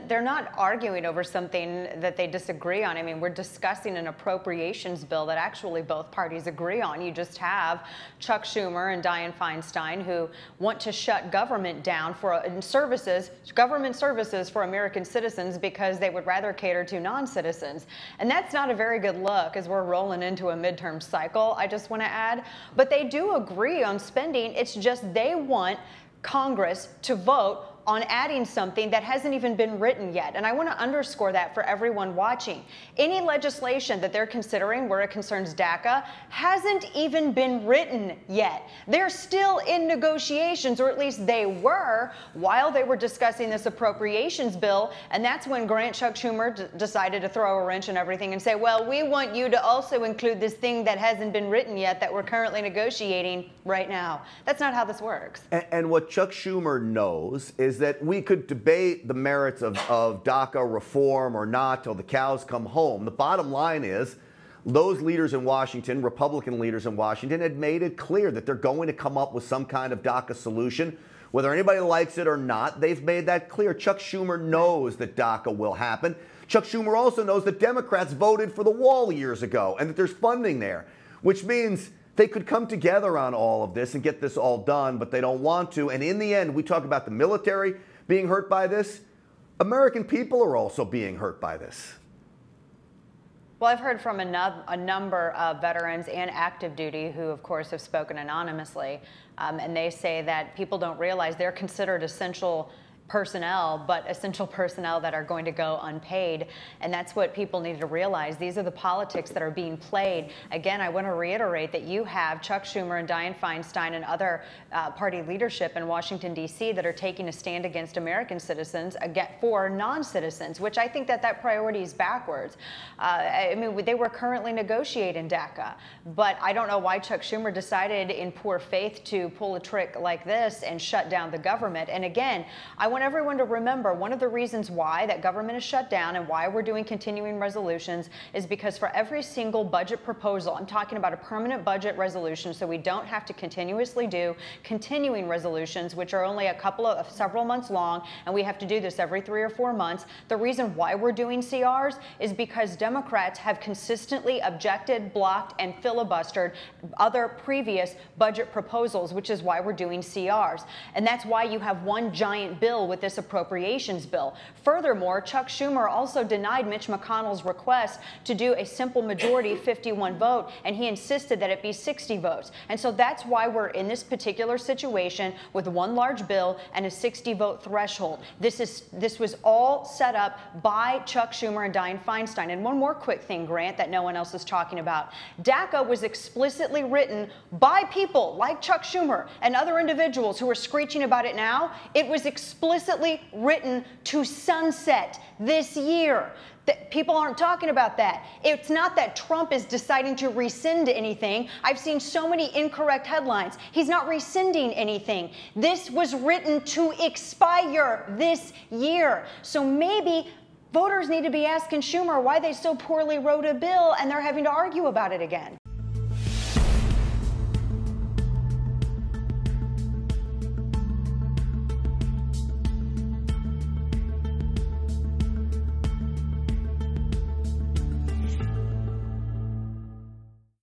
they're not arguing over something that they disagree on. I mean, we're discussing an appropriations bill that actually both parties agree on. You just have Chuck Schumer and Dianne Feinstein who want to shut government down for government services for American citizens because they would rather cater to non-citizens. And that's not a very good look as we're rolling into a midterm cycle, I just want to add. But they do agree on spending. It's just they want Congress to vote on adding something that hasn't even been written yet. And I want to underscore that for everyone watching. Any legislation that they're considering where it concerns DACA hasn't even been written yet. They're still in negotiations, or at least they were, while they were discussing this appropriations bill. And that's when Chuck Schumer decided to throw a wrench in everything and say, well, we want you to also include this thing that hasn't been written yet that we're currently negotiating right now. That's not how this works. And what Chuck Schumer knows is that we could debate the merits of DACA reform or not till the cows come home. The bottom line is those leaders in Washington, Republican leaders in Washington, had made it clear that they're going to come up with some kind of DACA solution. Whether anybody likes it or not, they've made that clear. Chuck Schumer knows that DACA will happen. Chuck Schumer also knows that Democrats voted for the wall years ago and that there's funding there, which means they could come together on all of this and get this all done, but they don't want to. And in the end, we talk about the military being hurt by this. American people are also being hurt by this. Well, I've heard from a number of veterans and active duty who, of course, have spoken anonymously, and they say that people don't realize they're considered essential personnel, but essential personnel that are going to go unpaid. And that's what people need to realize. These are the politics that are being played. Again, I want to reiterate that you have Chuck Schumer and Dianne Feinstein and other party leadership in Washington, D.C. that are taking a stand against American citizens for non-citizens, which I think that priority is backwards. I mean, they were currently negotiating DACA, but I don't know why Chuck Schumer decided in poor faith to pull a trick like this and shut down the government. And again, I want everyone to remember one of the reasons why that government is shut down and why we're doing continuing resolutions is because for every single budget proposal, I'm talking about a permanent budget resolution, so we don't have to continuously do continuing resolutions, which are only several months long, and we have to do this every 3 or 4 months. The reason why we're doing CRs is because Democrats have consistently objected, blocked, and filibustered other previous budget proposals, which is why we're doing CRs. And that's why you have one giant bill with this appropriations bill. Furthermore, Chuck Schumer also denied Mitch McConnell's request to do a simple majority 51 vote, and he insisted that it be 60 votes. And so that's why we're in this particular situation with one large bill and a 60 vote threshold. This was all set up by Chuck Schumer and Dianne Feinstein. And one more quick thing, Grant, that no one else is talking about. DACA was explicitly written by people like Chuck Schumer and other individuals who are screeching about it now. It was explicitly written to sunset this year. People aren't talking about that. It's not that Trump is deciding to rescind anything. I've seen so many incorrect headlines. He's not rescinding anything. This was written to expire this year. So maybe voters need to be asking Schumer why they so poorly wrote a bill and they're having to argue about it again.